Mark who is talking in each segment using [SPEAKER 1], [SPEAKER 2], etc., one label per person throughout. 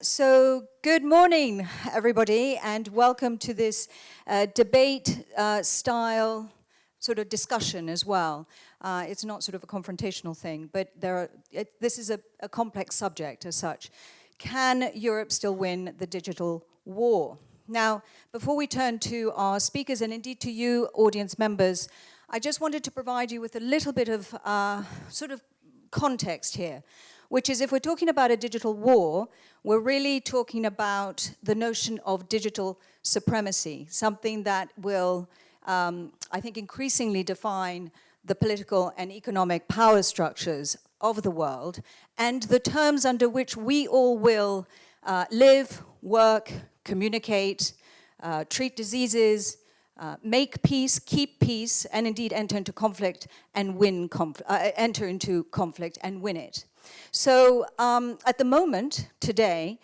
[SPEAKER 1] So good morning, everybody, and welcome to this debate-style sort of discussion as well. It's not sort of a confrontational thing, but this is a complex subject as such. Can Europe still win the digital war? Now, before we turn to our speakers, and indeed to you, audience members, I just wanted to provide you with a little bit of sort of context here, which is if we're talking about a digital war, we're really talking about the notion of digital supremacy, something that will, I think, increasingly define the political and economic power structures of the world and the terms under which we all will live, work, communicate, treat diseases, make peace, keep peace, and indeed enter into conflict and win conflict and win it. So at the moment, today,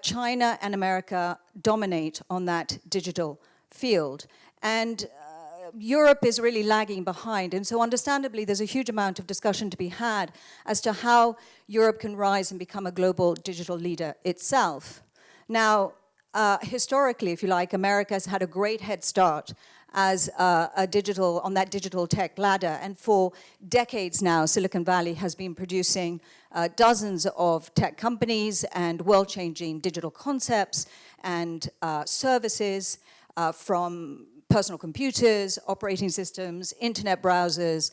[SPEAKER 1] China and America dominate on that digital field. And Europe is really lagging behind. And so understandably, there's a huge amount of discussion to be had as to how Europe can rise and become a global digital leader itself. Now, historically, if you like, America has had a great head start as on that digital tech ladder. And for decades now, Silicon Valley has been producing dozens of tech companies and world-changing digital concepts and services from personal computers, operating systems, internet browsers,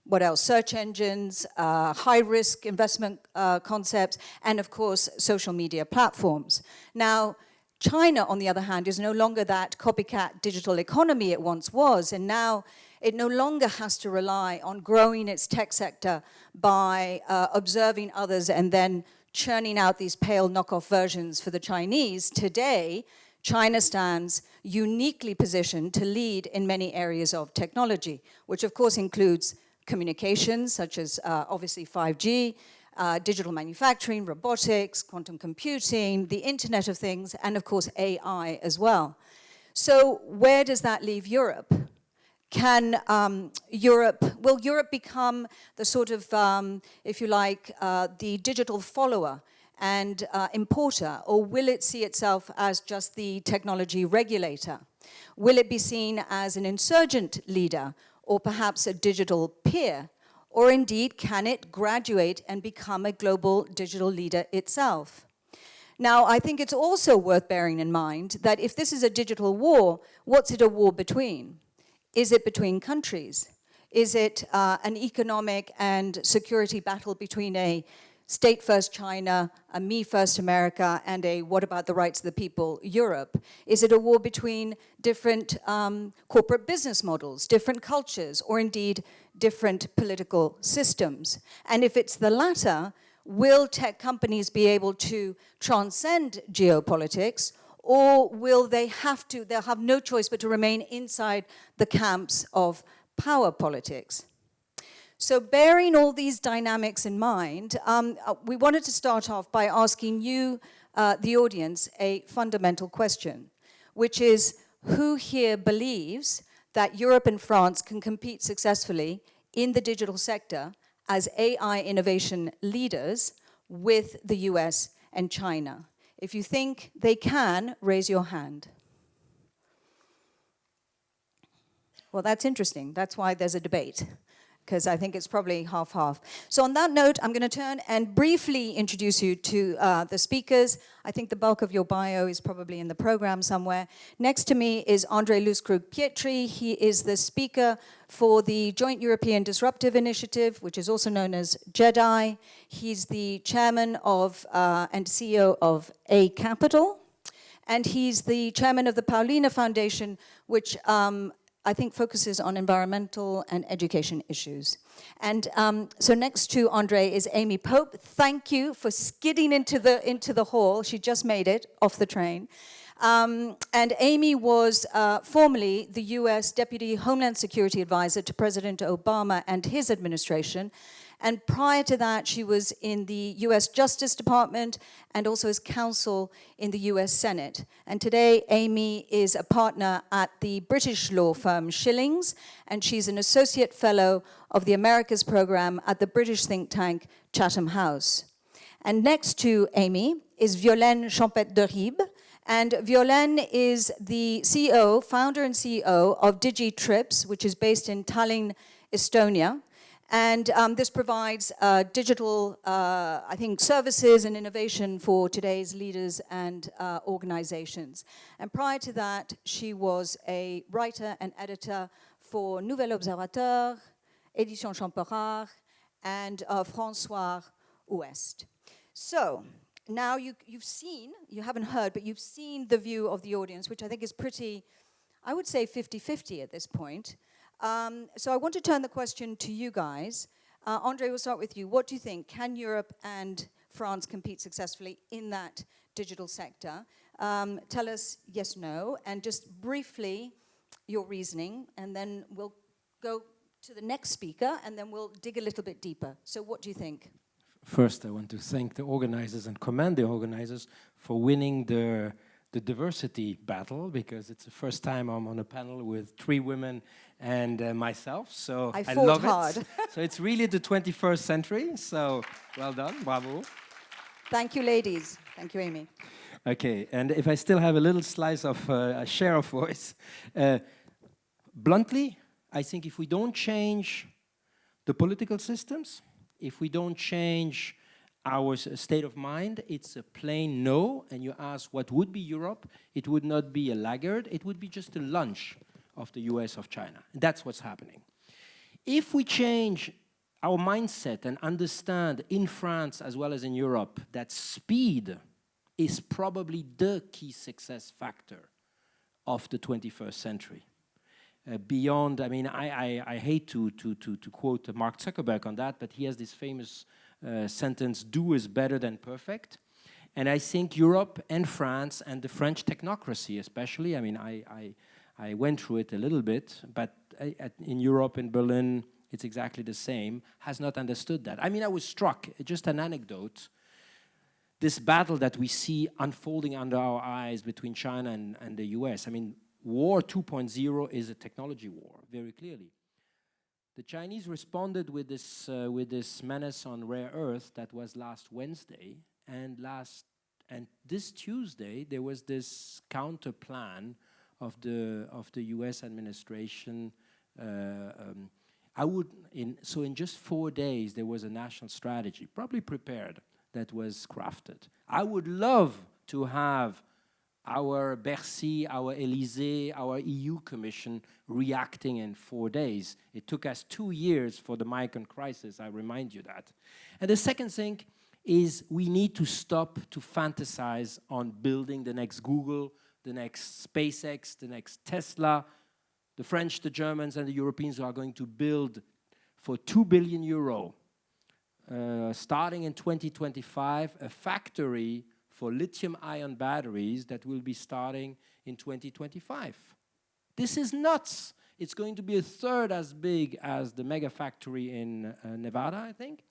[SPEAKER 1] what else? Search engines, high-risk investment concepts, and of course, social media platforms. Now, China, on the other hand, is no longer that copycat digital economy it once was, and now it no longer has to rely on growing its tech sector by observing others and then churning out these pale knockoff versions for the Chinese. Today, China stands uniquely positioned to lead in many areas of technology, which of course includes communications, such as obviously 5G, digital manufacturing, robotics, quantum computing, the Internet of Things, and of course AI as well. So where does that leave Europe? Will Europe become the sort of, if you like, the digital follower and importer, or will it see itself as just the technology regulator? Will it be seen as an insurgent leader, or perhaps a digital peer? Or indeed, can it graduate and become a global digital leader itself? Now, I think it's also worth bearing in mind that if this is a digital war, what's it a war between? Is it between countries? Is it an economic and security battle between a state-first China, a me-first America, and a what about the rights of the people Europe? Is it a war between different corporate business models, different cultures, or indeed different political systems? And if it's the latter, will tech companies be able to transcend geopolitics, or will they'll have no choice but to remain inside the camps of power politics? So bearing all these dynamics in mind, we wanted to start off by asking you, the audience, a fundamental question, which is, who here believes that Europe and France can compete successfully in the digital sector as AI innovation leaders with the US and China? If you think they can, raise your hand. Well, that's interesting. That's why there's a debate, because I think it's probably half-half. So on that note, I'm going to turn and briefly introduce you to the speakers. I think the bulk of your bio is probably in the program somewhere. Next to me is Loesekrug-Pietri. He is the speaker for the Joint European Disruptive Initiative, which is also known as J.E.D.I. He's the chairman of and CEO of ACAPITAL, and he's the chairman of the Paulina Foundation, which I think focuses on environmental and education issues. And so next to Andre is Amy Pope. Thank you for skidding into the hall. She just made it off the train. And Amy was formerly the US Deputy Homeland Security Advisor to President Obama and his administration. And prior to that, she was in the US Justice Department and also as counsel in the US Senate. And today, Amy is a partner at the British law firm Schillings, and she's an associate fellow of the Americas program at the British think tank Chatham House. And next to Amy is Violaine Champetier. And Violaine is the CEO, founder and CEO of DigeeTrips, which is based in Tallinn, Estonia. And this provides digital, I think, services and innovation for today's leaders and organizations. And prior to that, she was a writer and editor for Nouvel Observateur, Édition Champetier, and François Ouest. So now you've seen, you haven't heard, but you've seen the view of the audience, which I think is pretty, I would say 50-50 at this point. So I want to turn the question to you guys. Andre, we'll start with you. What do you think? Can Europe and France compete successfully in that digital sector? Tell us yes, no, and just briefly your reasoning, and then we'll go to the next speaker, and then we'll dig a little bit deeper. So what do you think?
[SPEAKER 2] First, I want to thank the organizers and commend the organizers for winning the diversity battle, because it's the first time I'm on a panel with 3 women and myself, so I love
[SPEAKER 1] hard.
[SPEAKER 2] it. So it's really the 21st century, so well done, bravo.
[SPEAKER 1] Thank you, ladies. Thank you, Amy.
[SPEAKER 2] Okay, and if I still have a little slice of a share of voice, bluntly, I think if we don't change the political systems, if we don't change our state of mind, it's a plain no. And you ask what would be Europe, it would not be a laggard, it would be just a lunch of the US, of China. That's what's happening. If we change our mindset and understand in France as well as in Europe that speed is probably the key success factor of the 21st century. Beyond, I mean, I hate to quote Mark Zuckerberg on that, but he has this famous sentence, do is better than perfect. And I think Europe and France and the French technocracy especially, I mean, I went through it a little bit, but in Europe, in Berlin, it's exactly the same, has not understood that. I mean, I was struck, just an anecdote, this battle that we see unfolding under our eyes between China and the US. I mean, War 2.0 is a technology war, very clearly. The Chinese responded with this menace on rare earth that was last Wednesday, and this Tuesday there was this counter plan of the U.S. administration. So in just 4 days there was a national strategy, probably prepared, that was crafted. I would love to have our Bercy, our Élysée, our EU Commission reacting in 4 days. It took us 2 years for the migrant crisis, I remind you that. And the second thing is we need to stop to fantasize on building the next Google, the next SpaceX, the next Tesla. The French, the Germans, and the Europeans are going to build for €2 billion, starting in 2025, a factory for lithium-ion batteries that will be starting in 2025. This is nuts. It's going to be 1/3 as big as the mega factory in Nevada, I think.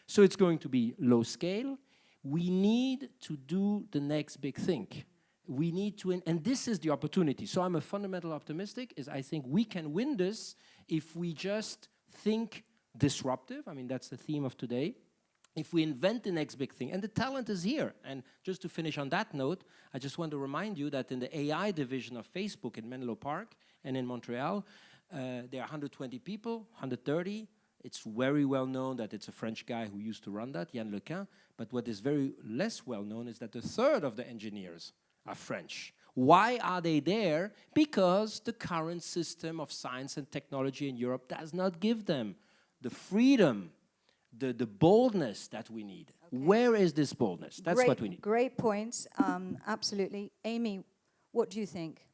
[SPEAKER 2] So it's going to be low scale. We need to do the next big thing. We need to, and this is the opportunity. So I'm a fundamental optimistic, is I think we can win this if we just think disruptive. I mean, that's the theme of today. If we invent the next big thing, and the talent is here. And just to finish on that note, I just want to remind you that in the AI division of Facebook in Menlo Park and in Montreal, there are 120 people, 130. It's very well known that it's a French guy who used to run that, Yann Lequin. But what is very less well known is that 1/3 of the engineers are French. Why are they there? Because the current system of science and technology in Europe does not give them the freedom, the boldness that we need. Okay. Where is this boldness? That's what we need.
[SPEAKER 1] Great points, absolutely. Amy, what do you think?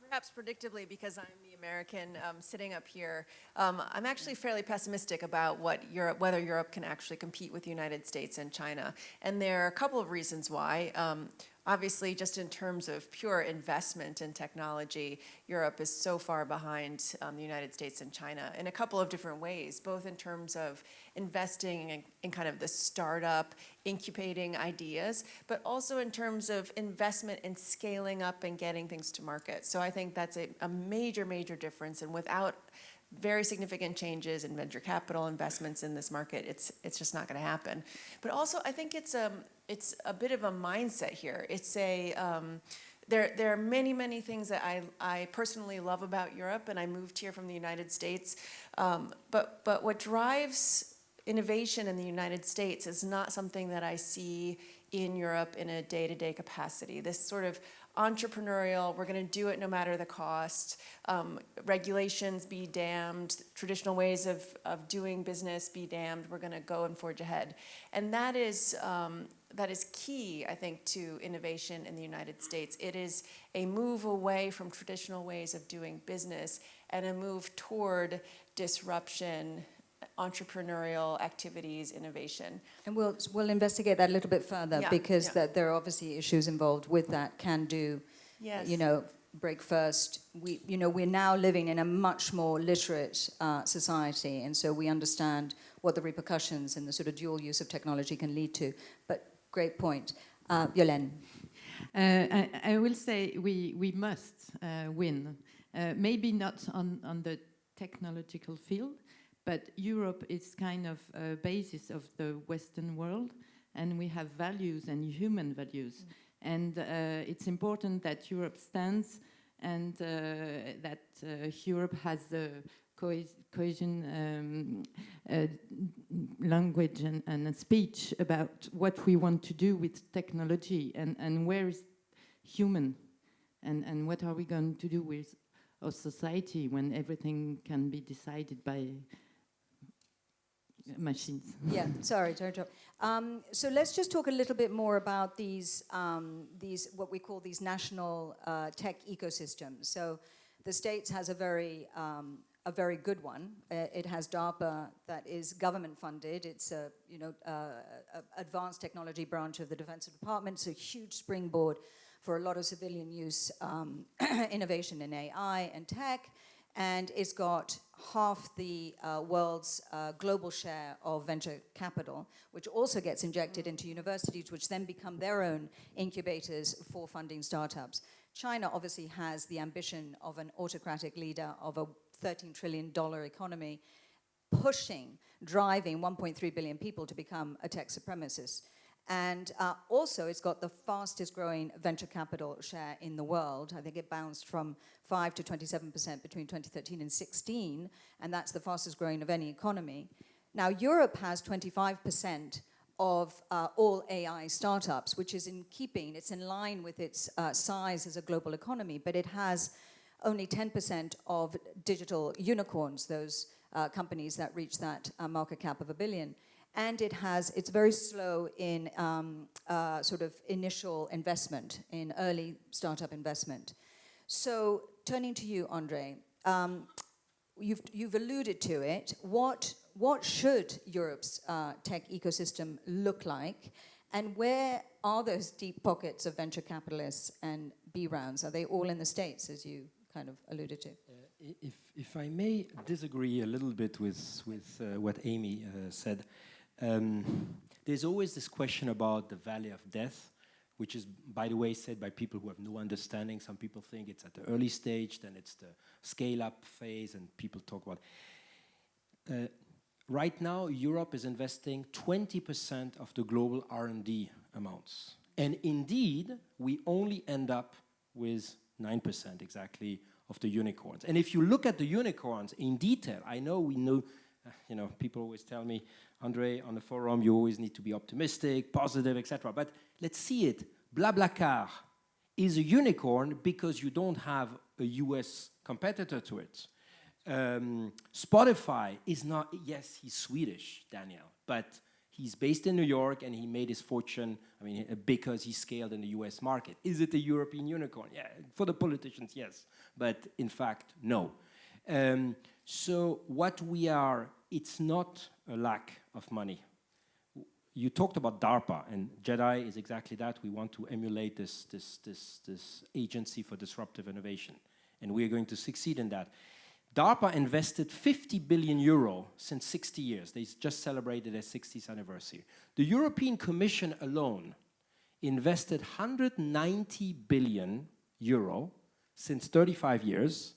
[SPEAKER 3] Perhaps predictably, because I'm the American sitting up here, I'm actually fairly pessimistic about whether Europe can actually compete with the United States and China. And there are a couple of reasons why. Obviously, just in terms of pure investment in technology, Europe is so far behind the United States and China in a couple of different ways, both in terms of investing in kind of the startup, incubating ideas, but also in terms of investment in scaling up and getting things to market. So I think that's a major, major difference. And without very significant changes in venture capital investments in this market, it's just not going to happen. But also, I think it's a bit of a mindset here. It's there are many things that I personally love about Europe, and I moved here from the United States. But what drives innovation in the United States is not something that I see in Europe in a day-to-day capacity. This sort of entrepreneurial, we're going to do it no matter the cost, regulations be damned, traditional ways of doing business be damned, we're going to go and forge ahead. And that is key, I think, to innovation in the United States. It is a move away from traditional ways of doing business and a move toward disruption, entrepreneurial activities, innovation.
[SPEAKER 1] And we'll investigate that a little bit further, because there are obviously issues involved with that can-do,
[SPEAKER 3] yes.
[SPEAKER 1] Break first. We're now living in a much more literate society, and so we understand what the repercussions and the sort of dual use of technology can lead to. But great point. Violaine.
[SPEAKER 4] I will say we must win. Maybe not on the technological field, but Europe is kind of a basis of the Western world, and we have values and human values. And it's important that Europe stands and that Europe has the cohesion language and a speech about what we want to do with technology and where is human and what are we going to do with our society when everything can be decided by machines.
[SPEAKER 1] Yeah, sorry to interrupt. So let's just talk a little bit more about these what we call these national tech ecosystems. So the States has a very good one. It has DARPA that is government funded. It's a advanced technology branch of the Defense Department. It's a huge springboard for a lot of civilian use innovation in AI and tech. And it's got half the world's global share of venture capital, which also gets injected into universities, which then become their own incubators for funding startups. China obviously has the ambition of an autocratic leader of a $13 trillion economy, driving 1.3 billion people to become a tech supremacist. And also, it's got the fastest growing venture capital share in the world. I think it bounced from 5 to 27% between 2013 and 16, and that's the fastest growing of any economy. Now, Europe has 25% of all AI startups, which is in keeping, it's in line with its size as a global economy, but it has only 10% of digital unicorns, those companies that reach that market cap of $1 billion. And it's very slow in sort of initial investment, in early startup investment. So turning to you, Andre, you've alluded to it. What should Europe's tech ecosystem look like? And where are those deep pockets of venture capitalists and B rounds? Are they all in the States, as you kind of alluded to?
[SPEAKER 2] If I may disagree a little bit with what Amy said, there's always this question about the valley of death, which is, by the way, said by people who have no understanding. Some people think it's at the early stage, then it's the scale-up phase, and people talk about. Right now, Europe is investing 20% of the global R&D amounts. And indeed, we only end up with 9% exactly of the unicorns. And if you look at the unicorns in detail, I know we know, people always tell me, Andre, on the forum, you always need to be optimistic, positive, etc. But let's see it. BlaBlaCar is a unicorn because you don't have a US competitor to it. Spotify is not, yes, he's Swedish, Daniel, but he's based in New York and he made his fortune, because he scaled in the US market. Is it a European unicorn? Yeah, for the politicians, yes. But in fact, no. So what we are, it's not a lack of money. You talked about DARPA, and J.E.D.I is exactly that. We want to emulate this agency for disruptive innovation, and we are going to succeed in that. DARPA invested 50 billion euro since 60 years. They just celebrated their 60th anniversary. The European Commission alone invested 190 billion euro since 35 years.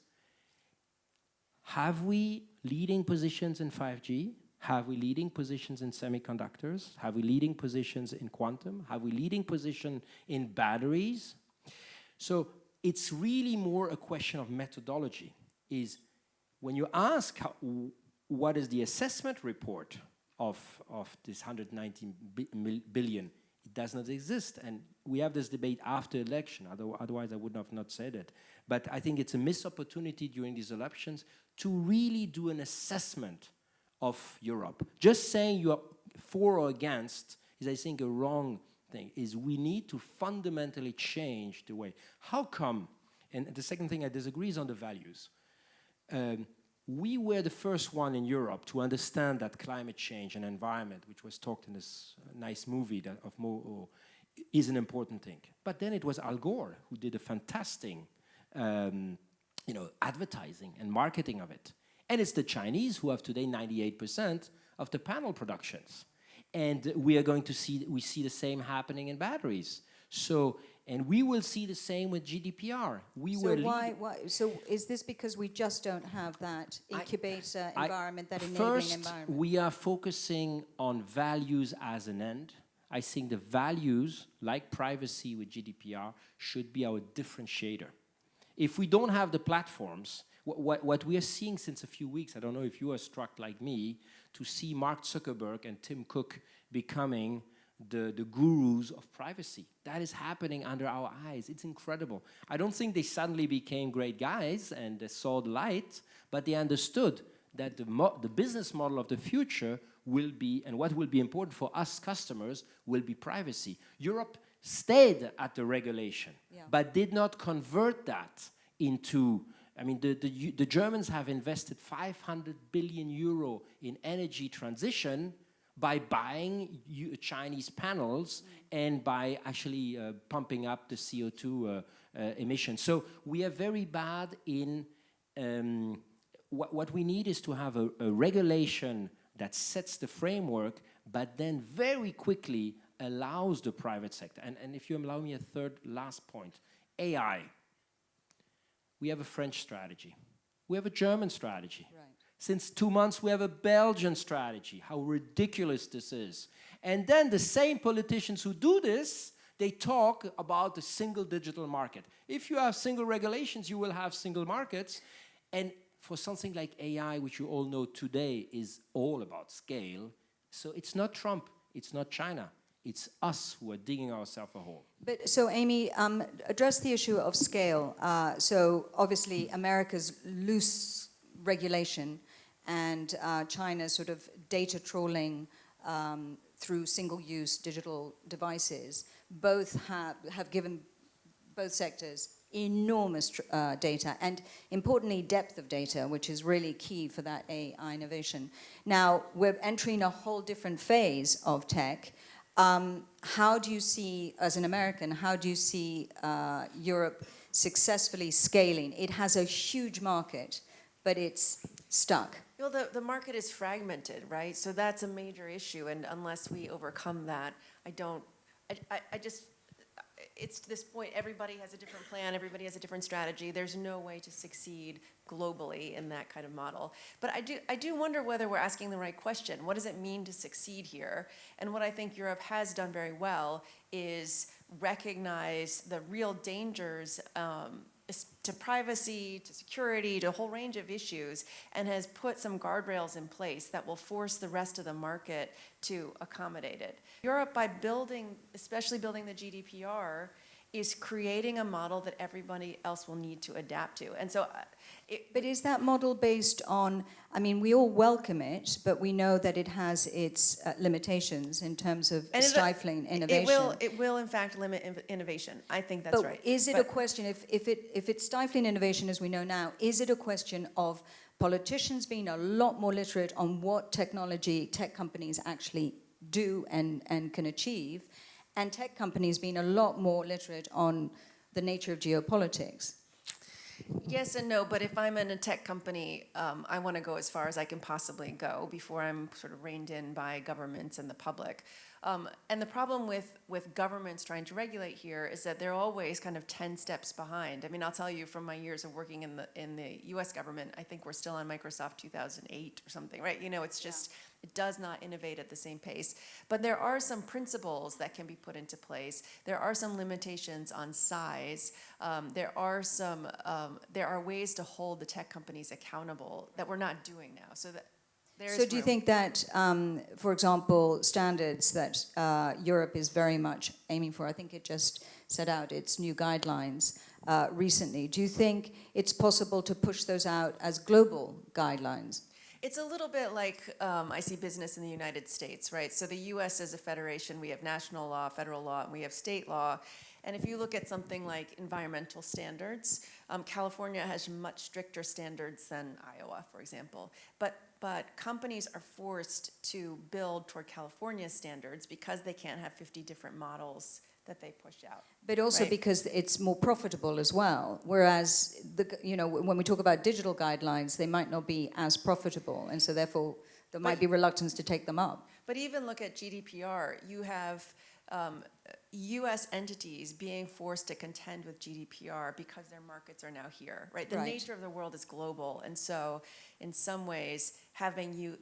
[SPEAKER 2] Have we leading positions in 5G? Have we leading positions in semiconductors? Have we leading positions in quantum? Have we leading position in batteries? So it's really more a question of methodology. Is when you ask what is the assessment report of this 119 billion, it does not exist. And we have this debate after election, otherwise I would have not said it. But I think it's a missed opportunity during these elections to really do an assessment of Europe. Just saying you are for or against is, I think, a wrong thing. Is we need to fundamentally change the way. How come? And the second thing I disagree is on the values. We were the first one in Europe to understand that climate change and environment, which was talked in this nice movie of MoHo, is an important thing. But then it was Al Gore who did a fantastic advertising and marketing of it. And it's the Chinese who have today 98% of the panel productions. And we are going to see the same happening in batteries. So, and we will see the same with GDPR.
[SPEAKER 1] So is this because we just don't have that incubator environment, that enabling environment?
[SPEAKER 2] First, we are focusing on values as an end. I think the values, like privacy with GDPR, should be our differentiator. If we don't have the platforms, what we are seeing since a few weeks, I don't know if you are struck like me, to see Mark Zuckerberg and Tim Cook becoming the gurus of privacy. That is happening under our eyes. It's incredible. I don't think they suddenly became great guys and they saw the light, but they understood that the business model of the future will be, and what will be important for us customers, will be privacy. Europe stayed at the regulation, but did not convert that into, I mean, the Germans have invested 500 billion euro in energy transition by buying Chinese panels and by actually pumping up the CO2 emissions. So we are very bad in, what we need is to have a regulation that sets the framework, but then very quickly allows the private sector. And if you allow me a last point, AI. We have a French strategy. We have a German strategy. Right. Since 2 months, we have a Belgian strategy. How ridiculous this is. And then the same politicians who do this, they talk about the single digital market. If you have single regulations, you will have single markets. And for something like AI, which you all know today is all about scale, so it's not Trump, it's not China. It's us who are digging ourselves a hole.
[SPEAKER 1] But so, Amy, address the issue of scale. So, obviously, America's loose regulation and China's sort of data trawling through single-use digital devices both have given both sectors enormous data and, importantly, depth of data, which is really key for that AI innovation. Now, we're entering a whole different phase of tech. How do you see, as an American, how do you see Europe successfully scaling? It has a huge market, but it's stuck.
[SPEAKER 3] Well, the market is fragmented, right? So that's a major issue, and unless we overcome that, it's to this point, everybody has a different plan, everybody has a different strategy. There's no way to succeed globally in that kind of model. But I do wonder whether we're asking the right question. What does it mean to succeed here? And what I think Europe has done very well is recognize the real dangers to privacy, to security, to a whole range of issues, and has put some guardrails in place that will force the rest of the market to accommodate it. Europe, by especially building the GDPR, is creating a model that everybody else will need to adapt to. And so
[SPEAKER 1] but is that model based on, I mean, we all welcome it, but we know that it has its limitations in terms of stifling innovation.
[SPEAKER 3] It will in fact limit innovation. I think that's right.
[SPEAKER 1] Is it a question, if it's stifling innovation as we know now, is it a question of politicians being a lot more literate on what tech companies actually do and can achieve, and tech companies being a lot more literate on the nature of geopolitics?
[SPEAKER 3] Yes and no, but if I'm in a tech company, I want to go as far as I can possibly go before I'm sort of reined in by governments and the public. And the problem with governments trying to regulate here is that they're always kind of 10 steps behind. I mean, I'll tell you from my years of working in the US government, I think we're still on Microsoft 2008 or something, right? You know, it's just, it does not innovate at the same pace. But there are some principles that can be put into place. There are some limitations on size. There are ways to hold the tech companies accountable that we're not doing now. So that
[SPEAKER 1] So do you think that, for example, standards that Europe is very much aiming for, I think it just set out its new guidelines recently, do you think it's possible to push those out as global guidelines?
[SPEAKER 3] It's a little bit like I see business in the United States, right? So the US is a federation, we have national law, federal law, and we have state law. And if you look at something like environmental standards, California has much stricter standards than Iowa, for example. But companies are forced to build toward California standards because they can't have 50 different models that they push out.
[SPEAKER 1] But also
[SPEAKER 3] right?
[SPEAKER 1] because it's more profitable as well. Whereas, when we talk about digital guidelines, they might not be as profitable. And so therefore, there might be reluctance to take them up.
[SPEAKER 3] But even look at GDPR. You have U.S. entities being forced to contend with GDPR because their markets are now here, right? The nature of the world is global, and so in some ways, having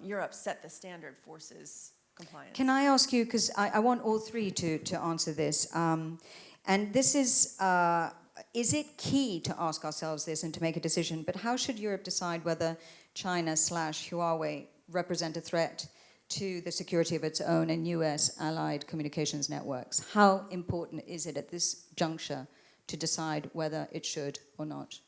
[SPEAKER 3] Europe set the standard forces compliance.
[SPEAKER 1] Can I ask you, because I want all three to answer this, and this is it key to ask ourselves this and to make a decision, but how should Europe decide whether China/Huawei represent a threat to the security of its own and US allied communications networks? How important is it at this juncture to decide whether it should or not?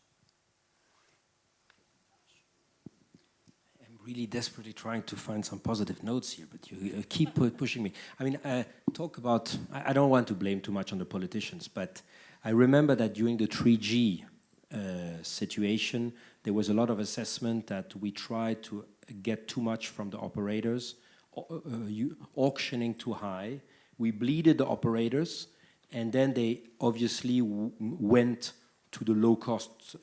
[SPEAKER 2] I'm really desperately trying to find some positive notes here, but you keep pushing me. I mean, I don't want to blame too much on the politicians, but I remember that during the 3G situation, there was a lot of assessment that we tried to get too much from the operators, auctioning too high. We bleeded the operators, and then they obviously went to the low-cost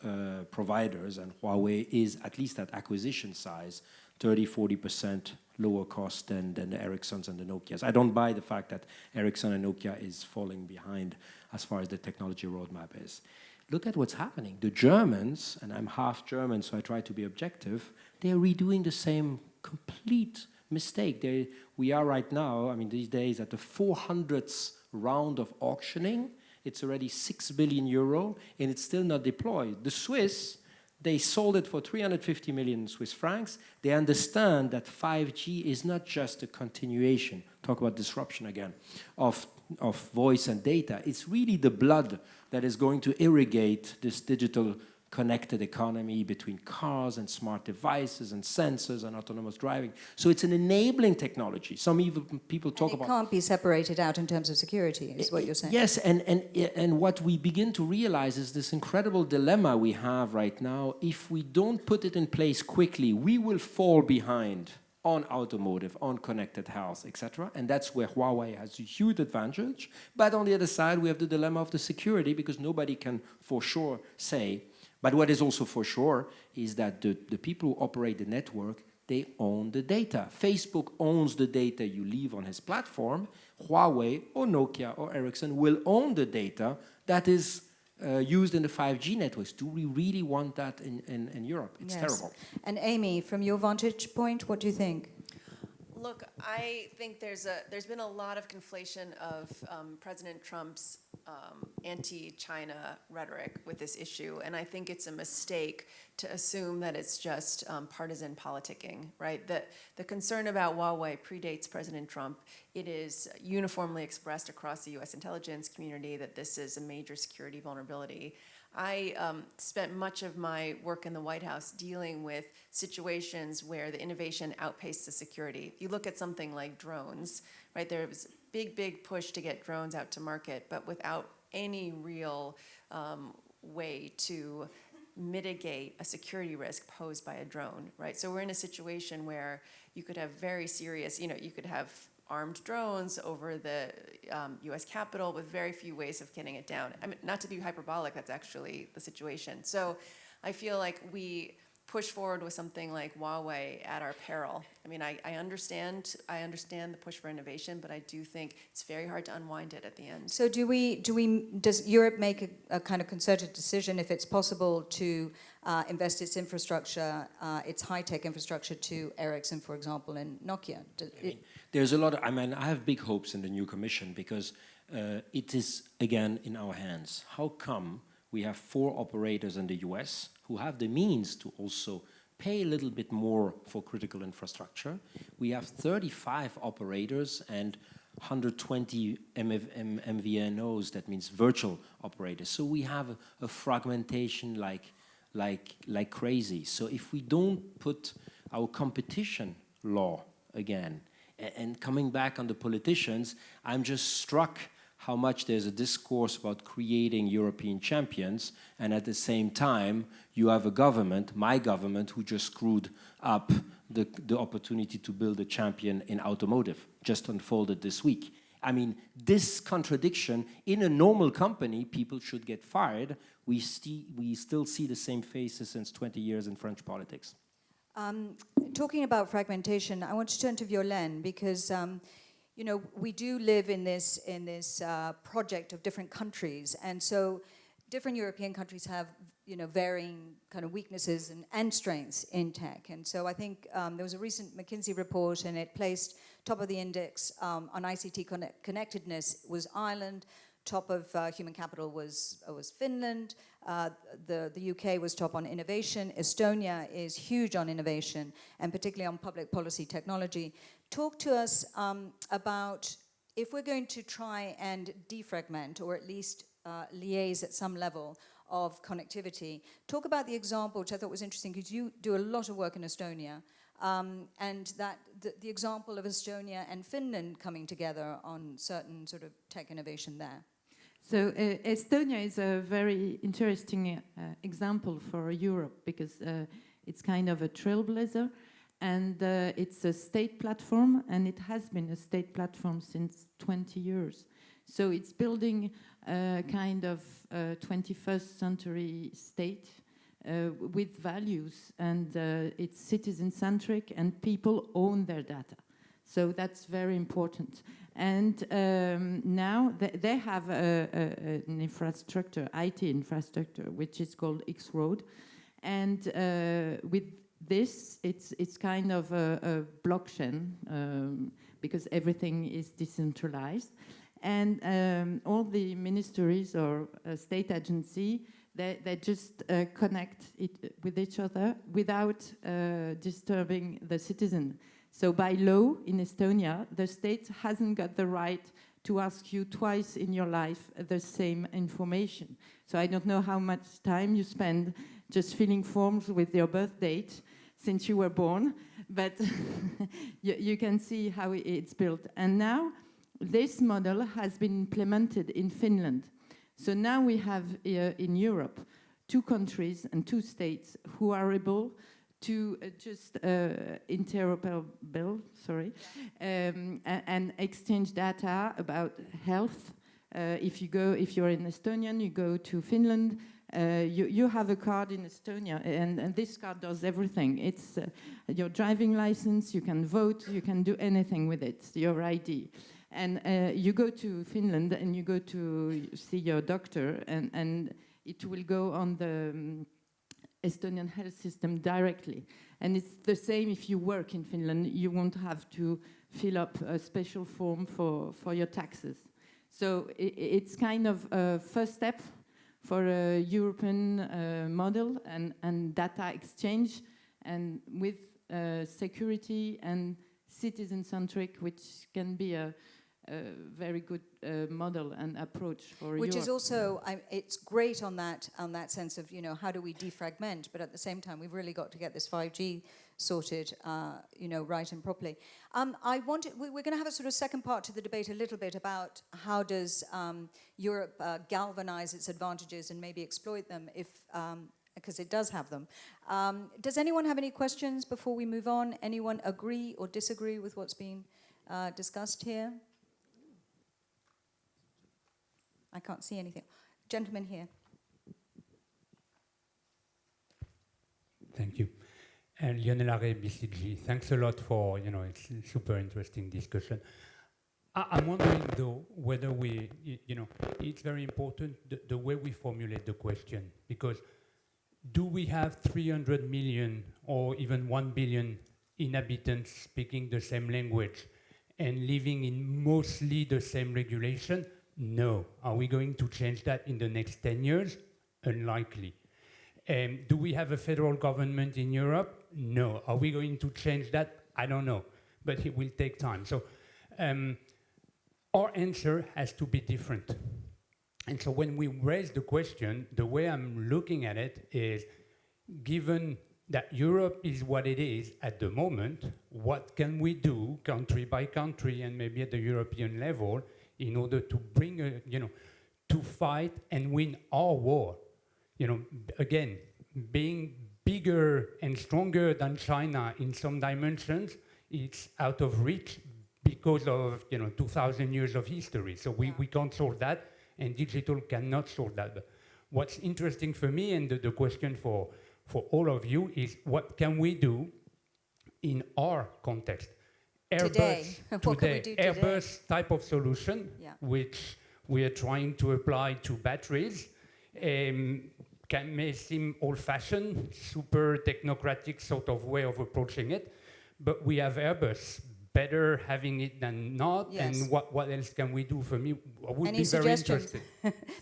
[SPEAKER 2] providers, and Huawei is, at least at acquisition size, 30-40% lower cost than the Ericssons and the Nokias. I don't buy the fact that Ericsson and Nokia is falling behind as far as the technology roadmap is. Look at what's happening. The Germans, and I'm half German, so I try to be objective, they're redoing the same complete mistake. We are right now, I mean, these days at the 400th round of auctioning. It's already 6 billion euro, and it's still not deployed. The Swiss, they sold it for 350 million Swiss francs. They understand that 5G is not just a continuation, talk about disruption again, of voice and data. It's really the blood that is going to irrigate this digital connected economy between cars and smart devices and sensors and autonomous driving. So it's an enabling technology. Some even people talk about...
[SPEAKER 1] It can't be separated out in terms of security, is what you're saying.
[SPEAKER 2] Yes, and what we begin to realize is this incredible dilemma we have right now. If we don't put it in place quickly, we will fall behind on automotive, on connected health, etc. And that's where Huawei has a huge advantage. But on the other side, we have the dilemma of the security, because nobody can for sure say. But what is also for sure is that the people who operate the network, they own the data. Facebook owns the data you leave on his platform. Huawei or Nokia or Ericsson will own the data that is used in the 5G networks. Do we really want that in Europe? It's terrible.
[SPEAKER 1] And Amy, from your vantage point, what do you think?
[SPEAKER 3] Look, I think there's been a lot of conflation of President Trump's anti-China rhetoric with this issue, and I think it's a mistake to assume that it's just partisan politicking, right? The concern about Huawei predates President Trump. It is uniformly expressed across the US intelligence community that this is a major security vulnerability. I spent much of my work in the White House dealing with situations where the innovation outpaced the security. If you look at something like drones, right, there was a big push to get drones out to market, but without any real way to mitigate a security risk posed by a drone, right? So we're in a situation where you could have very serious, you could have armed drones over the US Capitol with very few ways of getting it down. I mean, not to be hyperbolic, that's actually the situation. So I feel like we push forward with something like Huawei at our peril. I mean, I understand the push for innovation, but I do think it's very hard to unwind it at the end.
[SPEAKER 1] So does Europe make a kind of concerted decision, if it's possible, to invest its infrastructure, its high-tech infrastructure, to Ericsson, for example, and Nokia?
[SPEAKER 2] There's a lot of, I have big hopes in the new commission, because it is, again, in our hands. How come we have 4 operators in the US who have the means to also pay a little bit more for critical infrastructure? We have 35 operators and 120 MVNOs, that means virtual operators. So we have a fragmentation like crazy. So if we don't put our competition law again, and coming back on the politicians, I'm just struck how much there's a discourse about creating European champions, and at the same time, you have a government, my government, who just screwed up the opportunity to build a champion in automotive, just unfolded this week. I mean, this contradiction, in a normal company, people should get fired. We still see the same faces since 20 years in French politics.
[SPEAKER 1] Talking about fragmentation, I want to turn to Violaine, because you know, we do live in this project of different countries, and so different European countries have, you know, varying kind of weaknesses and strengths in tech. And so I think there was a recent McKinsey report, and it placed top of the index on ICT connectedness was Ireland, top of human capital was Finland, the UK was top on innovation, Estonia is huge on innovation, and particularly on public policy technology. Talk to us about, if we're going to try and defragment, or at least liaise at some level of connectivity, talk about the example, which I thought was interesting, because you do a lot of work in Estonia, and that the example of Estonia and Finland coming together on certain sort of tech innovation there.
[SPEAKER 4] So Estonia is a very interesting example for Europe, because it's kind of a trailblazer, and it's a state platform, and it has been a state platform since 20 years. So it's building a kind of 21st century state with values, and it's citizen-centric, and people own their data. So that's very important. And now they have an infrastructure, IT infrastructure, which is called X-Road. And with this, it's kind of a blockchain, because everything is decentralized. And all the ministries or state agency, they just connect it with each other without disturbing the citizen. So by law in Estonia, the state hasn't got the right to ask you twice in your life the same information. So I don't know how much time you spend just filling forms with your birth date since you were born, but you can see how it's built. And now this model has been implemented in Finland. So now we have in Europe 2 countries and 2 states who are able to just interoperable, and exchange data about health. If you're in Estonian, you go to Finland. You have a card in Estonia, and this card does everything. It's your driving license. You can vote. You can do anything with it. Your ID. And you go to Finland, and you go to see your doctor, and it will go on the Estonian health system directly. And it's the same if you work in Finland. You won't have to fill up a special form for your taxes. So it's kind of a first step for a European model and data exchange, and with security and citizen-centric, which can be a very good model and approach for Europe.
[SPEAKER 1] Which is also, it's great on that sense of, you know, how do we defragment, but at the same time, we've really got to get this 5G sorted, you know, right and properly. We're going to have a sort of second part to the debate a little bit about how does Europe galvanize its advantages and maybe exploit them, if because it does have them. Does anyone have any questions before we move on? Anyone agree or disagree with what's been discussed here? I can't see anything. Gentleman here.
[SPEAKER 5] Thank you. And Lionel Arre, BCG, thanks a lot for, it's a super interesting discussion. I'm wondering though, whether it's very important the way we formulate the question, because do we have 300 million or even 1 billion inhabitants speaking the same language and living in mostly the same regulation? No. Are we going to change that in the next 10 years? Unlikely. Do we have a federal government in Europe? No. Are we going to change that? I don't know, but it will take time. So our answer has to be different. And so when we raise the question, the way I'm looking at it is, given that Europe is what it is at the moment, what can we do country by country and maybe at the European level in order to bring, to fight and win our war? Again, being bigger and stronger than China in some dimensions, it's out of reach because of 2,000 years of history. So we can't solve that, and digital cannot solve that. But what's interesting for me, and the question for all of you, is what can we do in our context?
[SPEAKER 1] Today, what can we do today?
[SPEAKER 5] Airbus type of solution, which we are trying to apply to batteries, may seem old-fashioned, super technocratic sort of way of approaching it, but we have Airbus. Better having it than not, and what else can we do? For me, I would be very interested.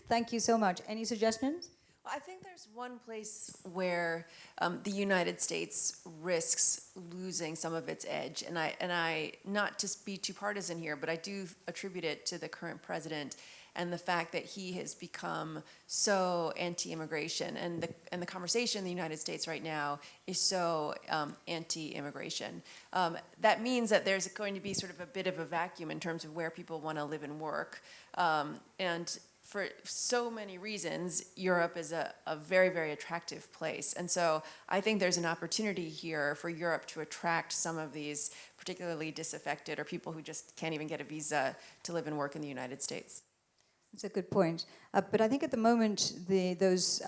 [SPEAKER 1] Thank you so much. Any suggestions?
[SPEAKER 3] Well, I think there's one place where the United States risks losing some of its edge, and I not to be too partisan here, but I do attribute it to the current president and the fact that he has become so anti-immigration, and the conversation in the United States right now is so anti-immigration. That means that there's going to be sort of a bit of a vacuum in terms of where people want to live and work. And for so many reasons, Europe is a very, very attractive place. And so I think there's an opportunity here for Europe to attract some of these particularly disaffected or people who just can't even get a visa to live and work in the United States.
[SPEAKER 1] That's a good point. But I think at the moment, those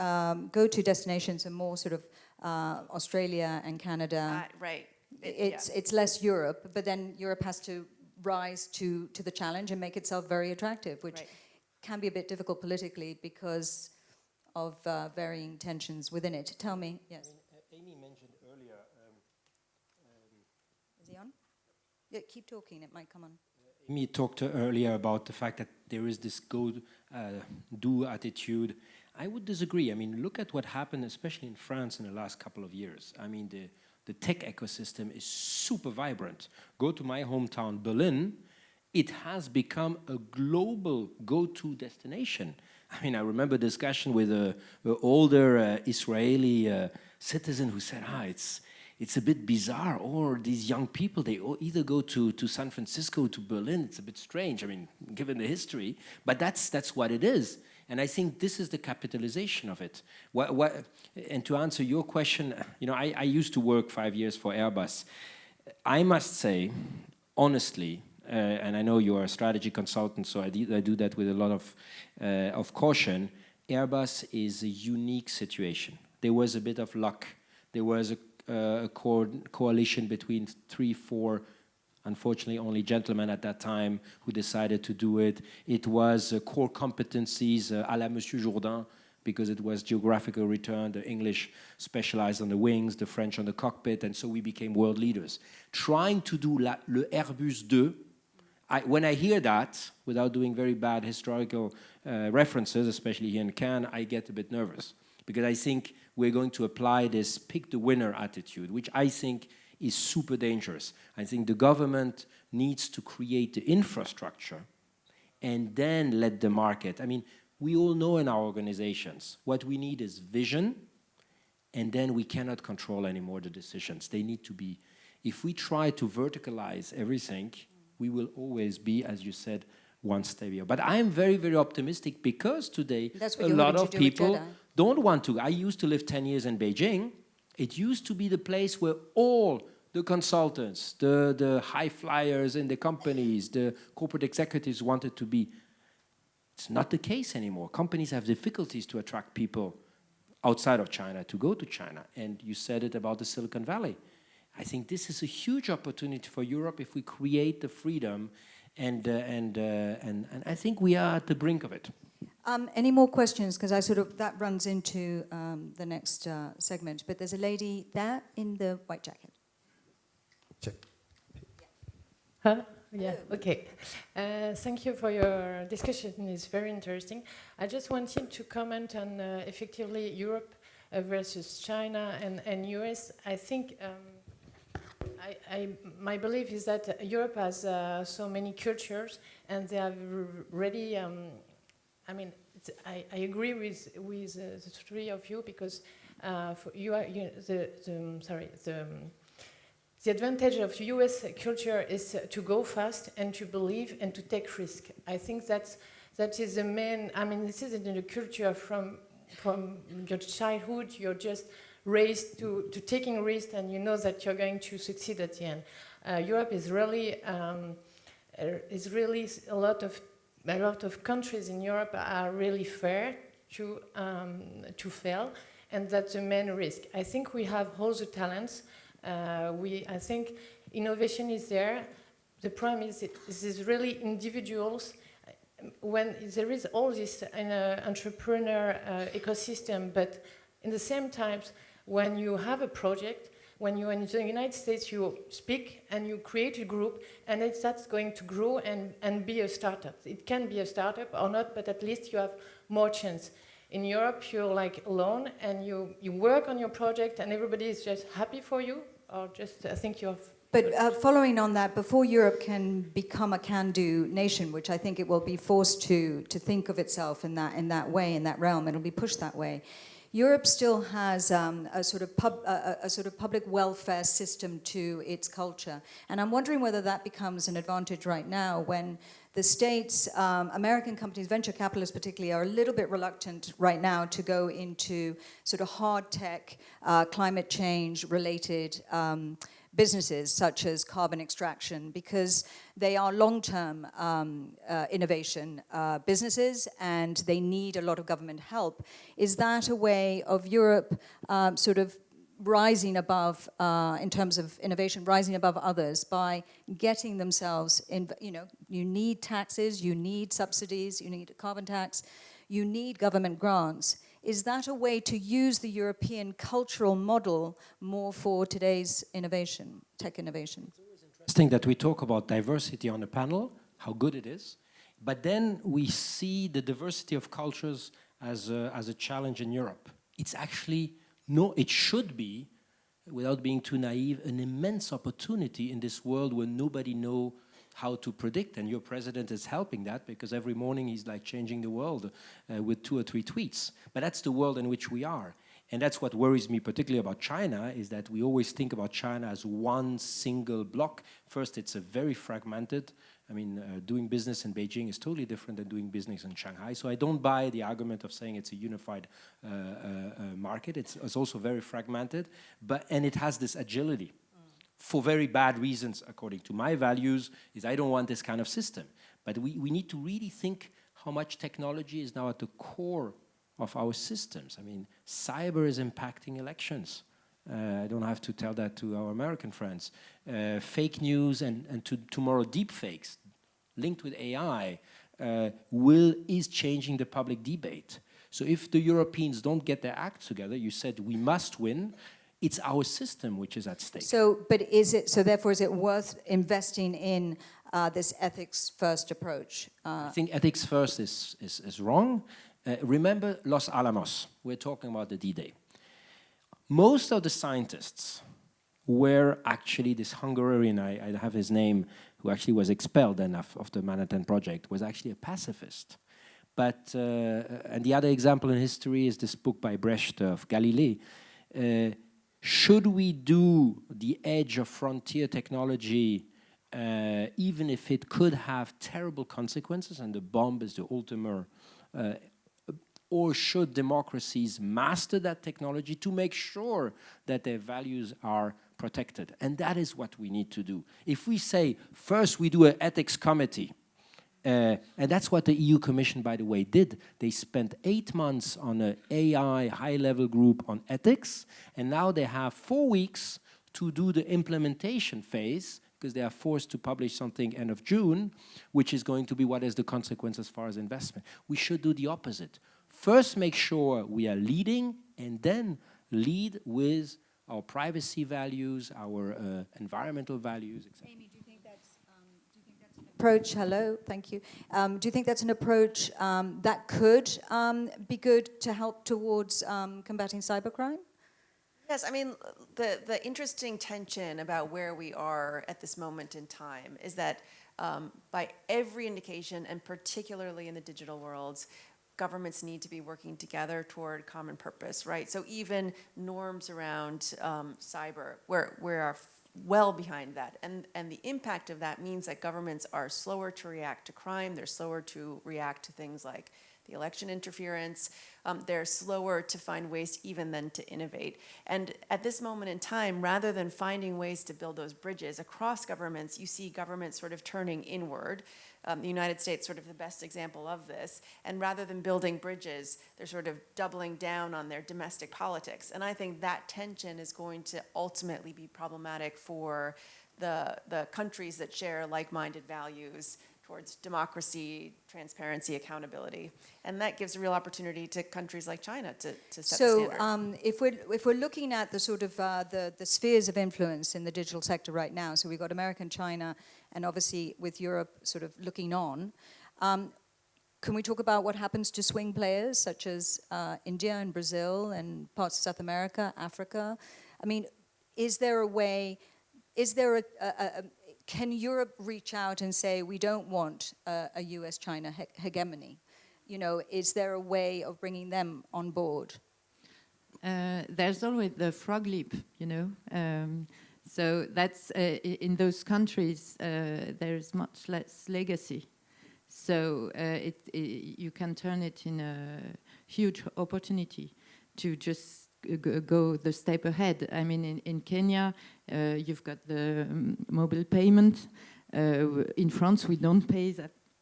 [SPEAKER 1] go-to destinations are more sort of Australia and Canada.
[SPEAKER 3] Right.
[SPEAKER 1] It's less Europe, but then Europe has to rise to the challenge and make itself very attractive, which can be a bit difficult politically because of varying tensions within it. Tell me, yes.
[SPEAKER 2] Amy mentioned earlier.
[SPEAKER 1] Is he on? Yeah, keep talking, it might come on.
[SPEAKER 2] Amy talked earlier about the fact that there is this go-do attitude. I would disagree. I mean, look at what happened, especially in France in the last couple of years. I mean, the tech ecosystem is super vibrant. Go to my hometown, Berlin. It has become a global go-to destination. I mean, I remember a discussion with an older Israeli citizen who said, it's a bit bizarre, or these young people, they either go to San Francisco, to Berlin. It's a bit strange, I mean, given the history, but that's what it is. And I think this is the capitalization of it. And to answer your question, I used to work 5 years for Airbus. I must say, honestly, and I know you're a strategy consultant, so I do that with a lot of caution, Airbus is a unique situation. There was a bit of luck. There was a coalition between 3-4, unfortunately only gentlemen at that time, who decided to do it. It was core competencies à la Monsieur Jourdain, because it was geographical return. The English specialized on the wings, the French on the cockpit, and so we became world leaders. Trying to do le Airbus 2, when I hear that, without doing very bad historical references, especially here in Cannes, I get a bit nervous, because I think we're going to apply this pick the winner attitude, which I think is super dangerous. I think the government needs to create the infrastructure and then let the market. I mean, we all know in our organizations, what we need is vision, and then we cannot control anymore the decisions. They need to be, if we try to verticalize everything, we will always be, as you said, one step here. But I am very, very optimistic, because today a lot of people don't want to. I used to live 10 years in Beijing. It used to be the place where all the consultants, the high flyers in the companies, the corporate executives wanted to be. It's not the case anymore. Companies have difficulties to attract people outside of China to go to China. And you said it about the Silicon Valley. I think this is a huge opportunity for Europe if we create the freedom, and I think we are at the brink of it.
[SPEAKER 1] Any more questions? Because that runs into the next segment. But there's a lady there in the white jacket.
[SPEAKER 6] Check.
[SPEAKER 7] Huh? Yeah, okay. Thank you for your discussion. It's very interesting. I just wanted to comment on effectively Europe versus China and US. I think my belief is that Europe has so many cultures, and they have really, I mean, I agree with the three of you, because for you are, the advantage of US culture is to go fast and to believe and to take risk. I think that is the main, I mean, this is in the culture from your childhood. You're just raised to taking risks, and you know that you're going to succeed at the end. Europe is really a lot of countries in Europe are really fair to fail, and that's the main risk. I think we have all the talents. I think innovation is there. The problem is really individuals. When there is all this entrepreneur ecosystem, but in the same time, when you have a project, when you're in the United States, you speak and you create a group, and that's going to grow and be a startup. It can be a startup or not, but at least you have more chance. In Europe, you're like alone, and you work on your project, and everybody is just happy for you, or just I think you're.
[SPEAKER 1] But following on that, before Europe can become a can-do nation, which I think it will be forced to think of itself in that way, in that realm, it'll be pushed that way. Europe still has a sort of public welfare system to its culture, and I'm wondering whether that becomes an advantage right now when the States, American companies, venture capitalists particularly, are a little bit reluctant right now to go into sort of hard tech, climate change related businesses such as carbon extraction, because they are long-term innovation businesses, and they need a lot of government help. Is that a way of Europe sort of rising above, in terms of innovation, rising above others by getting themselves in, you need taxes, you need subsidies, you need a carbon tax, you need government grants. Is that a way to use the European cultural model more for today's innovation, tech innovation?
[SPEAKER 2] It's always interesting that we talk about diversity on a panel, how good it is, but then we see the diversity of cultures as a challenge in Europe. It's actually, no, it should be, without being too naive, an immense opportunity in this world where nobody knows how to predict, and your president is helping that, because every morning he's like changing the world with 2 or 3 tweets. But that's the world in which we are. And that's what worries me particularly about China, is that we always think about China as one single block. First, it's a very fragmented, doing business in Beijing is totally different than doing business in Shanghai. So I don't buy the argument of saying it's a unified market. It's also very fragmented, and it has this agility. For very bad reasons, according to my values, is I don't want this kind of system. But we need to really think how much technology is now at the core of our systems. I mean, cyber is impacting elections. I don't have to tell that to our American friends. Fake news and tomorrow deep fakes linked with AI is changing the public debate. So if the Europeans don't get their act together, you said we must win, it's our system which is at stake.
[SPEAKER 1] So, therefore, is it worth investing in this ethics-first approach?
[SPEAKER 2] I think ethics first is wrong. Remember Los Alamos. We're talking about the D-Day. Most of the scientists were actually, this Hungarian, I have his name, who actually was expelled then of the Manhattan Project, was actually a pacifist. But, and the other example in history is this book by Brecht of Galilei. Should we do the edge of frontier technology, even if it could have terrible consequences, and the bomb is the ultimate, or should democracies master that technology to make sure that their values are protected? And that is what we need to do. If we say, first we do an ethics committee, And that's what the EU Commission, by the way, did. They spent 8 months on an AI high-level group on ethics, and now they have 4 weeks to do the implementation phase, because they are forced to publish something end of June, which is going to be what is the consequence as far as investment. We should do the opposite. First, make sure we are leading, and then lead with our privacy values, our environmental values, etc.
[SPEAKER 1] Amy, do you think that's an approach? Hello, thank you. Do you think that's an approach that could be good to help towards combating cybercrime?
[SPEAKER 3] Yes, I mean, the interesting tension about where we are at this moment in time is that by every indication, and particularly in the digital worlds, governments need to be working together toward common purpose, right? So even norms around cyber, we're well behind that. And the impact of that means that governments are slower to react to crime, they're slower to react to things like the election interference, they're slower to find ways even then to innovate. And at this moment in time, rather than finding ways to build those bridges across governments, you see governments sort of turning inward. The United States sort of the best example of this. And rather than building bridges, they're sort of doubling down on their domestic politics. And I think that tension is going to ultimately be problematic for the countries that share like-minded values towards democracy, transparency, accountability. And that gives a real opportunity to countries like China to set the standard.
[SPEAKER 1] So if we're looking at the sort of the spheres of influence in the digital sector right now, so we've got America and China, and obviously with Europe sort of looking on, can we talk about what happens to swing players such as India and Brazil and parts of South America, Africa? I mean, is there a way, can Europe reach out and say, we don't want a US-China hegemony? You know, is there a way of bringing them on board?
[SPEAKER 4] There's always the frog leap, you know. So that's, in those countries, there's much less legacy. So you can turn it in a huge opportunity to just go the step ahead. I mean, in Kenya, you've got the mobile payment. In France, we don't pay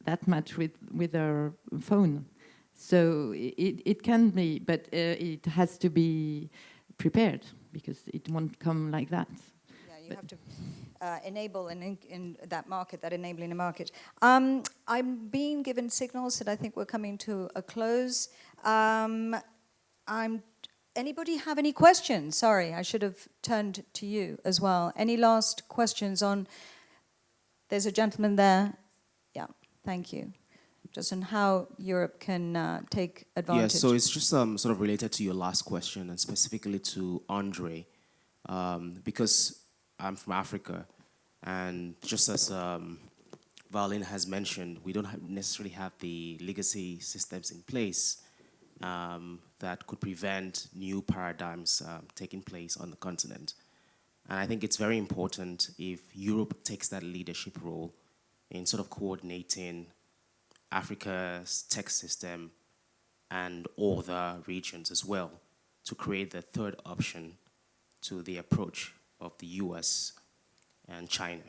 [SPEAKER 4] that much with our phone. So it can be, but it has to be prepared because it won't come like that.
[SPEAKER 1] Yeah, you have to enable in that market, that enabling a market. I'm being given signals that I think we're coming to a close. Anybody have any questions? Sorry, I should have turned to you as well. Any last questions on, there's a gentleman there. Yeah, thank you. Just on how Europe can take advantage.
[SPEAKER 6] Yeah, so it's just sort of related to your last question and specifically to Andre, because I'm from Africa, and just as Violaine has mentioned, we don't necessarily have the legacy systems in place that could prevent new paradigms taking place on the continent. And I think it's very important if Europe takes that leadership role in sort of coordinating Africa's tech system and all the regions as well to create the third option to the approach of the US and China.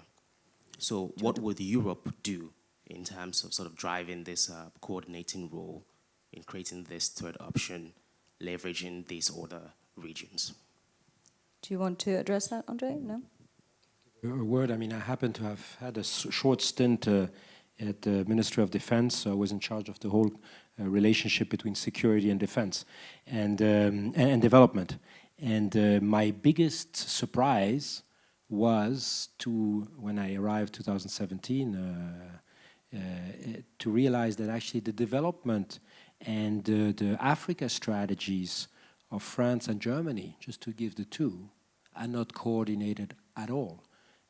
[SPEAKER 6] So what would Europe do in terms of sort of driving this coordinating role in creating this third option, leveraging these other regions?
[SPEAKER 1] Do you want to address that, Andre? No?
[SPEAKER 2] A word, I mean, I happen to have had a short stint at the Ministry of Defense. So I was in charge of the whole relationship between security and defense and development. And my biggest surprise was when I arrived 2017, to realize that actually the development and the Africa strategies of France and Germany, just to give the two, are not coordinated at all.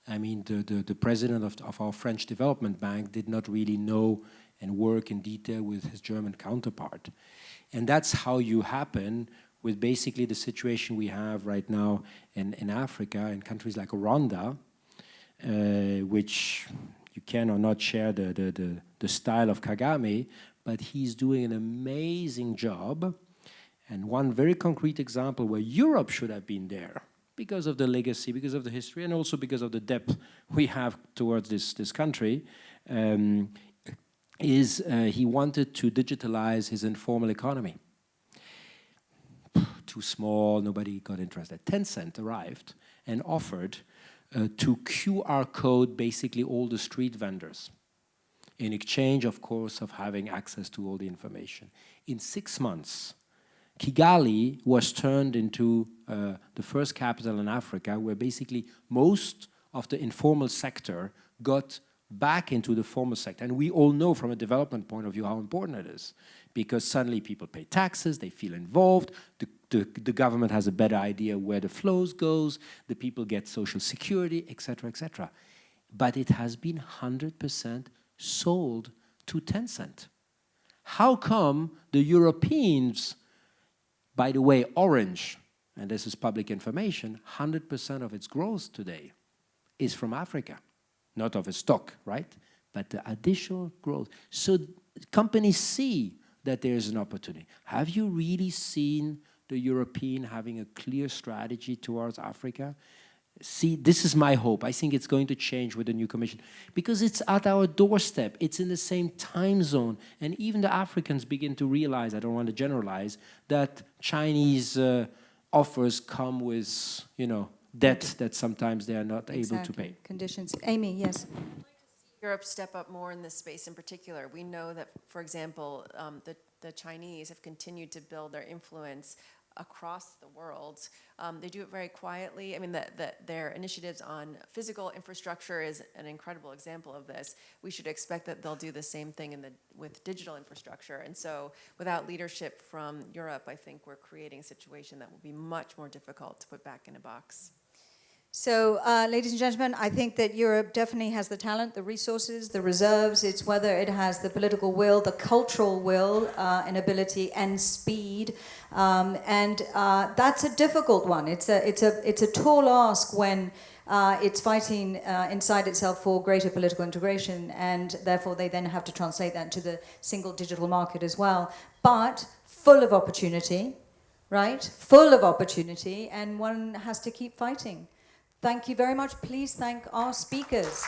[SPEAKER 2] I mean, the president of our French Development Bank did not really know and work in detail with his German counterpart. And that's how you happen with basically the situation we have right now in Africa, in countries like Rwanda, which you can or not share the style of Kagame, but he's doing an amazing job. And one very concrete example where Europe should have been there, because of the legacy, because of the history, and also because of the depth we have towards this country. is he wanted to digitalize his informal economy. Too small, nobody got interested. Tencent arrived and offered to QR code basically all the street vendors in exchange, of course, of having access to all the information. In 6 months, Kigali was turned into the first capital in Africa where basically most of the informal sector got back into the formal sector. And we all know from a development point of view how important it is, because suddenly people pay taxes, they feel involved, the government has a better idea where the flows goes, the people get social security, etc., etc. But it has been 100% sold to Tencent. How come the Europeans, by the way, Orange, and this is public information, 100% of its growth today is from Africa. Not of a stock, right? But the additional growth. So companies see that there's an opportunity. Have you really seen the European having a clear strategy towards Africa? See, this is my hope. I think it's going to change with the new commission because it's at our doorstep. It's in the same time zone. And even the Africans begin to realize, I don't want to generalize, that Chinese offers come with, you know, debt that sometimes they are not able to pay.
[SPEAKER 1] Conditions. Amy, yes.
[SPEAKER 3] Europe step up more in this space in particular. We know that, for example, the Chinese have continued to build their influence across the world. They do it very quietly. I mean, their initiatives on physical infrastructure is an incredible example of this. We should expect that they'll do the same thing with digital infrastructure. And so without leadership from Europe, I think we're creating a situation that will be much more difficult to put back in a box.
[SPEAKER 1] So, ladies and gentlemen, I think that Europe definitely has the talent, the resources, the reserves. It's whether it has the political will, the cultural will, and ability, and speed. And that's a difficult one. It's a tall ask when it's fighting inside itself for greater political integration, and therefore they then have to translate that to the single digital market as well. But full of opportunity, right? Full of opportunity, and one has to keep fighting. Thank you very much. Please thank our speakers.